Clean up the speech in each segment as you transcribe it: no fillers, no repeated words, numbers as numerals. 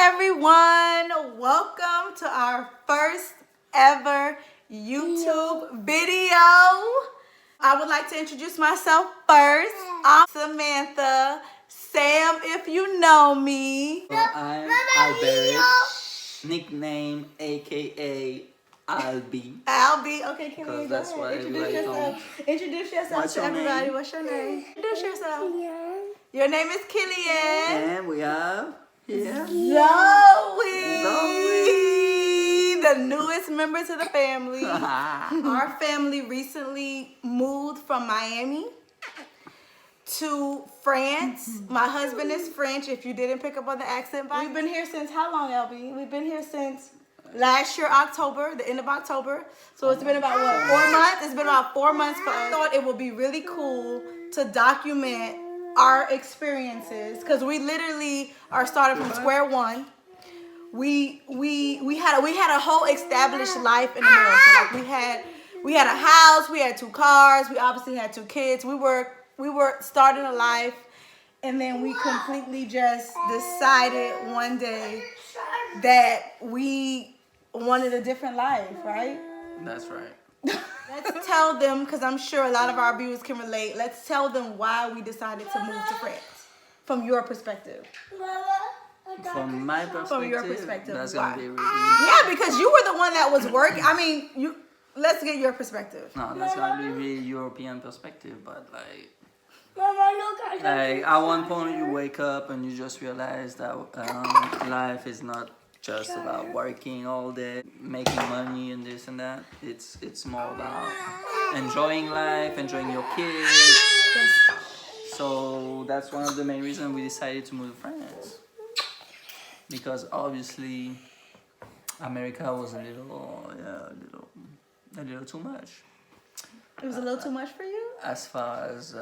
everyone. Welcome to our first ever YouTube video. I would like to introduce myself first. I'm Samantha. Sam, if you know me. So I'm Albert, nickname aka Albie. Albie. Okay, Killian, Because go that's ahead. what Introduce everybody yourself. Introduce yourself What's to your everybody. name? What's your name? Introduce yourself. Your name is Killian. And we have here Zoe. Zoe. The newest member to the family. Our family recently moved from Miami to France. My husband is French, if you didn't pick up on the accent. We've been here since how long, LB? We've been here since last year, October, the end of October. So it's been about, what, 4 months? It's been about 4 months for us. I thought it would be really cool to document our experiences because we literally are starting from square one. We had a whole established life in America. Like we had a house, we had 2 cars, we obviously had 2 kids. We were starting a life, and then we completely just decided one day that we wanted a different life, right? That's right. Let's tell them, because I'm sure a lot of our viewers can relate, let's tell them why we decided to move to France from your perspective. From my perspective, From your perspective, that's why? gonna be really Yeah, because you were the one that was working. I mean, let's get your perspective. no, that's gonna be really European perspective, but like at one point you wake up and you just realize that life is not just about working all day, making money and this and that. It's more about enjoying life, enjoying your kids. So that's one of the main reasons we decided to move to France. Because obviously America was a little too much. It was a little too much for you? As far as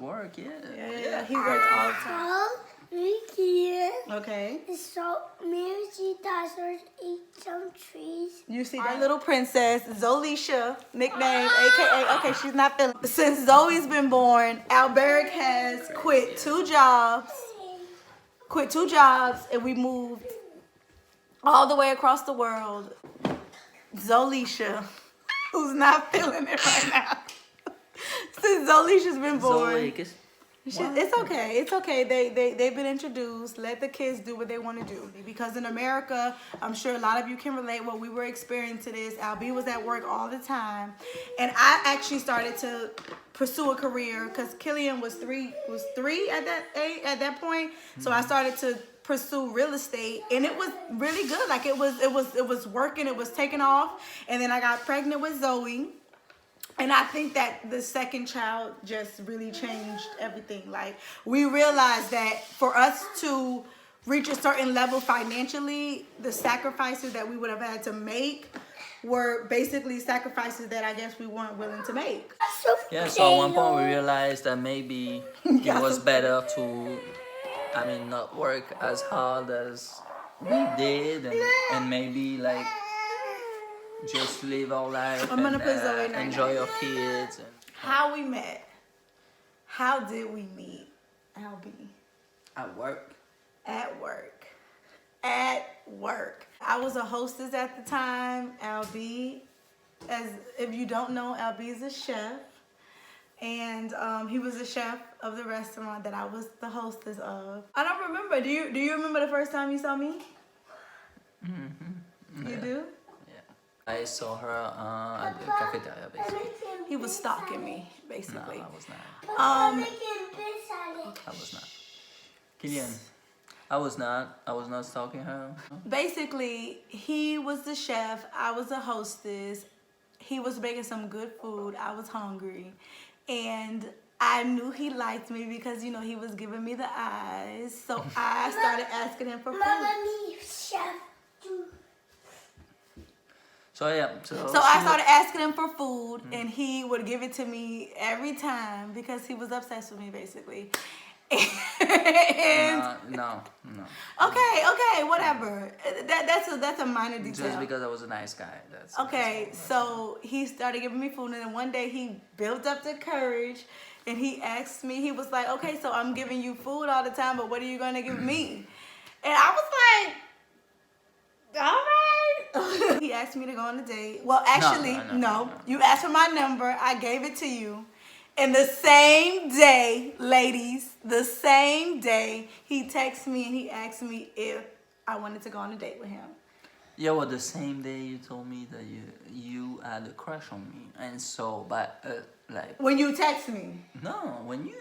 work, yeah. Yeah, he worked all the time. Okay. So maybe she does eat some trees. You see our little princess, Zolisha, nickname, aka, okay, she's not feeling. Since Zoe's been born, Alberic has quit 2 jobs. And we moved all the way across the world. Zolisha, who's not feeling it right now. Since Zolisha's been born. It's okay. They've been introduced. Let the kids do what they want to do. Because in America, I'm sure a lot of you can relate what we were experiencing to this. Albie was at work all the time. And I actually started to pursue a career because Killian was three at that point. So I started to pursue real estate, and it was really good. Like it was working, it was taking off. And then I got pregnant with Zoe. And I think that the second child just really changed everything. Like, we realized that for us to reach a certain level financially, the sacrifices that we would have had to make were basically sacrifices that I guess we weren't willing to make. Yeah, so at one point we realized that maybe it was better to, not work as hard as we did and maybe like just live our life and enjoy our kids. And how we met. How did we meet, Albie? at work. At work. I was a hostess at the time. Albie, as if you don't know, Albie is a chef. And he was a chef of the restaurant that I was the hostess of. I don't remember. Do you remember the first time you saw me? Mm-hmm. You do? I saw her at the cafeteria, basically. He was stalking me, basically. No, I was not. Um, I was not. Killian, I was not stalking her. Basically, he was the chef. I was a hostess. He was making some good food. I was hungry. And I knew he liked me because, he was giving me the eyes. So I started asking him for food. So yeah, so I started asking him for food, and he would give it to me every time because he was obsessed with me, basically. And no. Okay, whatever. That's a minor detail. Just because I was a nice guy. That's okay. So he started giving me food, and then one day he built up the courage, and he asked me. He was like, "Okay, so I'm giving you food all the time, but what are you gonna give me?" And I was like, all right. He asked me to go on a date. Well, actually, no. You asked for my number. I gave it to you. And the same day, ladies, the same day, he texted me and he asked me if I wanted to go on a date with him. Yeah, well, the same day you told me that you had a crush on me, and so, but like. When you text me. No, when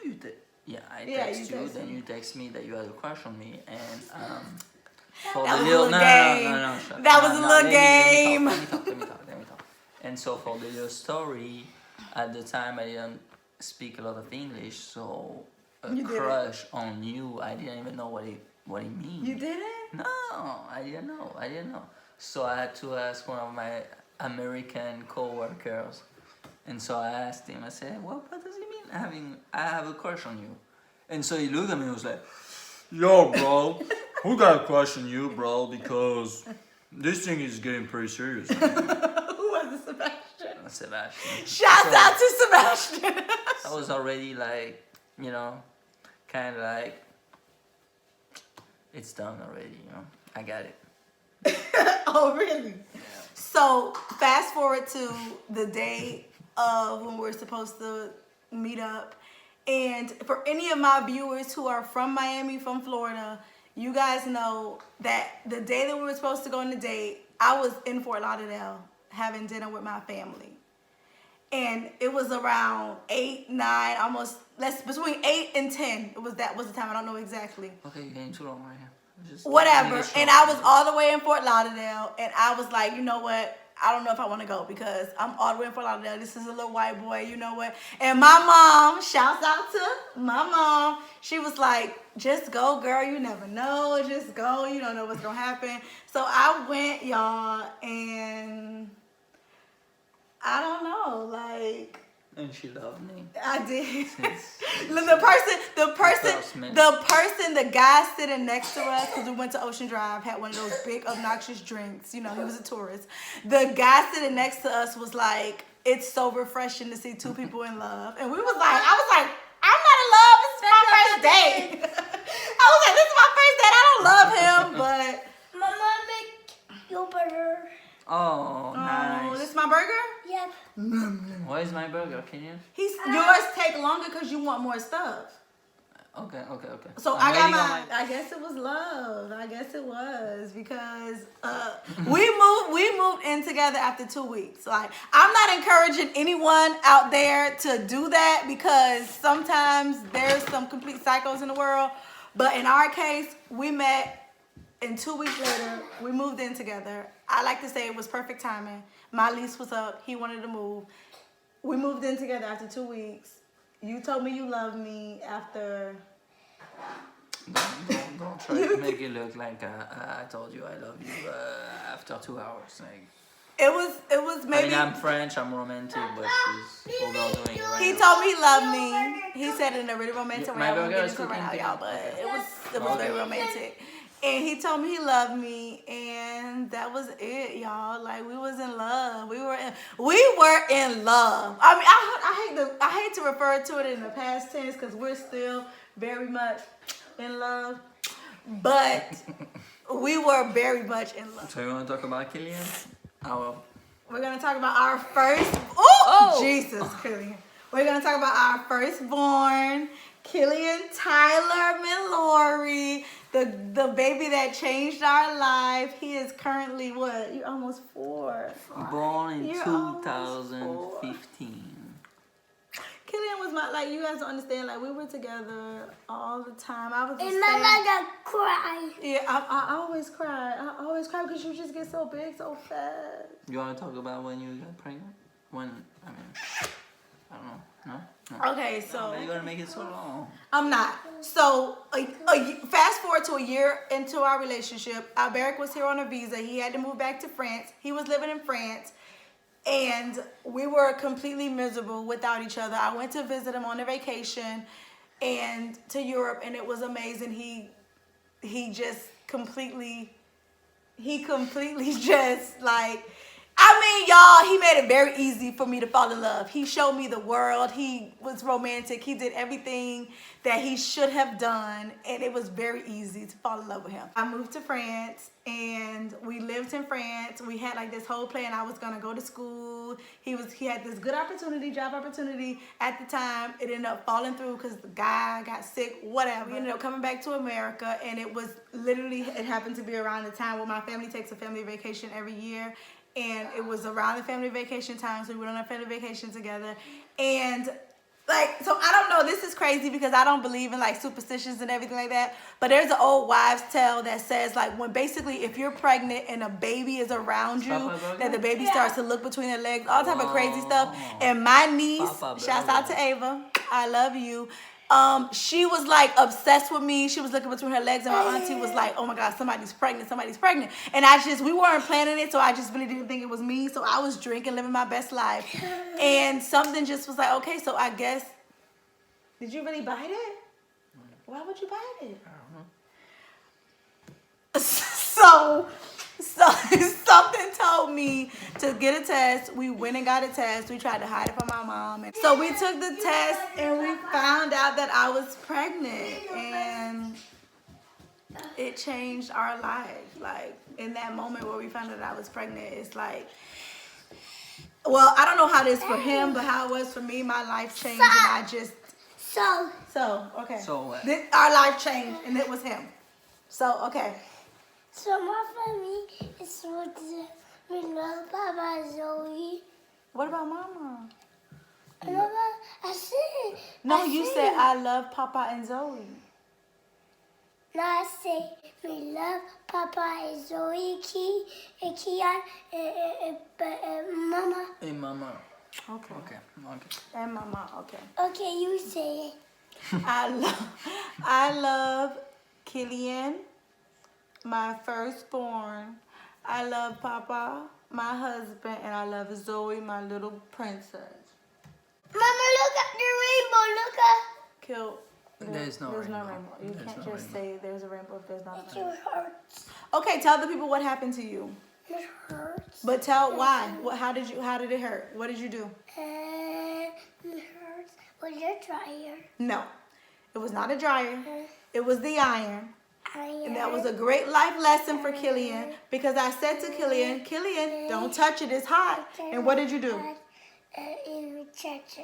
I text you, then you text me that you had a crush on me, and for that the was little a little game. That was a little game. Let me talk. And so for the little story, at the time I didn't speak a lot of English, so crush on you, I didn't even know what it means. You didn't? No, I didn't know. So I had to ask one of my American co-workers. And so I asked him, I said, well, what does it mean I have a crush on you? And so he looked at me and was like, yo, bro, who got a crush on you, bro? Because this thing is getting pretty serious. Who was it, Sebastian? Sebastian. Shouts out to Sebastian. I was already like, kind of like, it's done already, I got it. Oh, really? Yeah. So fast forward to the day of when we're supposed to meet up. And for any of my viewers who are from Miami, from Florida, you guys know that the day that we were supposed to go on the date, I was in Fort Lauderdale having dinner with my family. And it was around 8, 9, almost between 8 and 10. That was the time. I don't know exactly. Okay, you're getting too long right here. Whatever. And I was all the way in Fort Lauderdale, and I was like, you know what? I don't know if I want to go because I'm all the way in Fort Lauderdale. This is a little white boy, you know what? And my mom, shouts out to my mom, she was like, just go, girl. You never know. Just go. You don't know what's going to happen. So I went, y'all, and I don't know, like. And she loved me. I did. The guy sitting next to us, because we went to Ocean Drive, had one of those big obnoxious drinks. He was a tourist. The guy sitting next to us was like, it's so refreshing to see two people in love. And I was like, I'm not in love. This is my first date. I was like, this is my first date. I don't love him, but. Mama, make your burger. Oh, nice. Oh, this is my burger? Yep. Where's my burger, Killian? Yours take longer because you want more stuff. Okay. So I guess it was love. I guess it was because we moved in together after 2 weeks. Like, I'm not encouraging anyone out there to do that because sometimes there's some complete psychos in the world. But in our case, we met. And 2 weeks later, we moved in together. I like to say it was perfect timing. My lease was up. He wanted to move. We moved in together after 2 weeks. You told me you loved me after. Don't try to make it look like I told you I love you after 2 hours. Like. It was maybe. I'm French. I'm romantic, but she's overdoing it right He now. told me he loved me. He said it in a really romantic way. My I won't burger get is into it right now, cooking. y'all, but it was very romantic. And he told me he loved me, and that was it, y'all. Like, we was in love. We were in love. I mean, I hate to refer to it in the past tense because we're still very much in love, but we were very much in love. So you want to talk about Killian? We're gonna talk about our first. Jesus, Killian. We're gonna talk about our firstborn, Killian Tyler Milori, the baby that changed our life. He is currently what? You're almost 4. Born in 2015. Killian was you guys don't understand, we were together all the time. I was And Mama got cry. Yeah, I always cry. I always cry because you just get so big so fast. You want to talk about when you got pregnant? I don't know. No? Okay, so. You're going to make it so long. I'm not. So, fast forward to a year into our relationship. Alberic was here on a visa. He had to move back to France. He was living in France. And we were completely miserable without each other. I went to visit him on a vacation and to Europe, and it was amazing. He completely just I mean, y'all, he made it very easy for me to fall in love. He showed me the world. He was romantic. He did everything that he should have done, and it was very easy to fall in love with him. I moved to France, and we lived in France. We had like this whole plan. I was gonna go to school. He had this good opportunity, job opportunity at the time. It ended up falling through because the guy got sick, whatever. We ended up coming back to America, and it was literally, it happened to be around the time where my family takes a family vacation every year. And it was around the family vacation time, so we went on a family vacation together. And like, so I don't know, this is crazy because I don't believe in like superstitions and everything like that. But there's an old wives' tale that says like when basically if you're pregnant and a baby is around you, that the baby starts to look between their legs, all type of crazy stuff. And my niece, shouts out to Ava, I love you. She was like obsessed with me. She was looking between her legs, and my auntie was like, oh my God, somebody's pregnant. And we weren't planning it, so I just really didn't think it was me. So I was drinking, living my best life. And something just was like, okay, so I guess, did you really bite it? Why would you bite it? I don't know. So something told me to get a test. We went and got a test. We tried to hide it from my mom. And so we took the test and we found out that I was pregnant. And it changed our life. Like in that moment where we found out I was pregnant, it's like, well, I don't know how it is for him, but how it was for me, my life changed and I just... okay. So what? Our life changed and it was him. So, okay. So my family is what we love Papa Zoe. What about Mama? Mama, I said. No, you said I love Papa and Zoe. No, I say we love Papa and Zoe, Killian, and Mama. Hey, Mama. Okay. Okay. And Mama, okay. Okay, you say it. I love Killian, my firstborn. I love Papa, my husband, and I love Zoe, my little princess. Mama, look at the rainbow. Look at. There's no rainbow. You There's can't no just say there's a rainbow if there's not a It rainbow. hurts. Okay, tell the people what happened to you. It hurts. But tell why. How did it hurt? What did you do? It hurts. Was your dryer? No, it was not a dryer. It was the iron. Iron. And that was a great life lesson for Killian because I said to Killian, don't touch it, it's hot. And what did you do?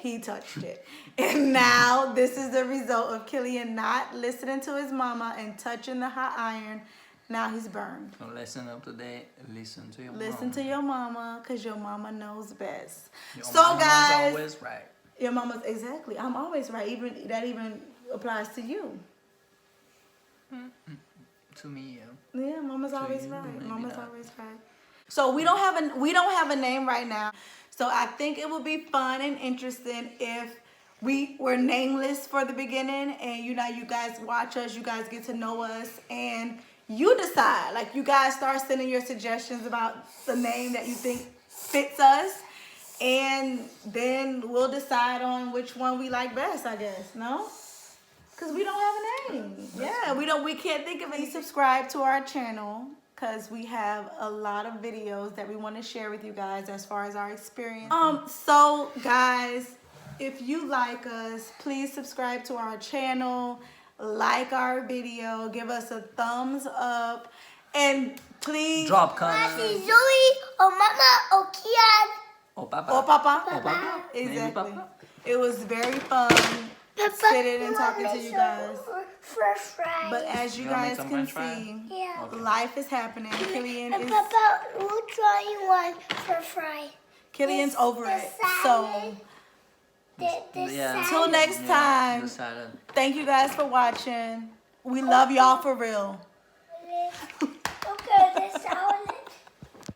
He touched it. And now this is the result of Killian not listening to his mama and touching the hot iron. Now he's burned. So lesson of today, listen to your mama. Listen to your mama because your mama knows best. Your So mama's guys, always right. your mama's, exactly. I'm always right. That even applies to you. To me, yeah. Yeah, mama's always you, right. maybe Mama's not. always right. So we don't have a name right now. So I think it would be fun and interesting if we were nameless for the beginning, and you guys watch us, you guys get to know us, and you decide. Like you guys start sending your suggestions about the name that you think fits us, and then we'll decide on which one we like best. I guess no. Because we don't have a name. Yeah, we can't think of any. Subscribe to our channel because we have a lot of videos that we want to share with you guys as far as our experience. So guys, if you like us, please subscribe to our channel, like our video, give us a thumbs up, and please Drop I comments. see Zoe or Mama or Killian. Oh, Papa. or Papa. Oh, Papa. Maybe Exactly. Papa. It was very fun sitting and talking to you guys. French fries. But as you You wanna make guys some can French fries? see, Yeah. life is happening. Killian And is Papa, which one you want for fry? Killian's over the it. So salad. The Yeah. till next time, The salad. thank you guys for watching. We love y'all for real. salad.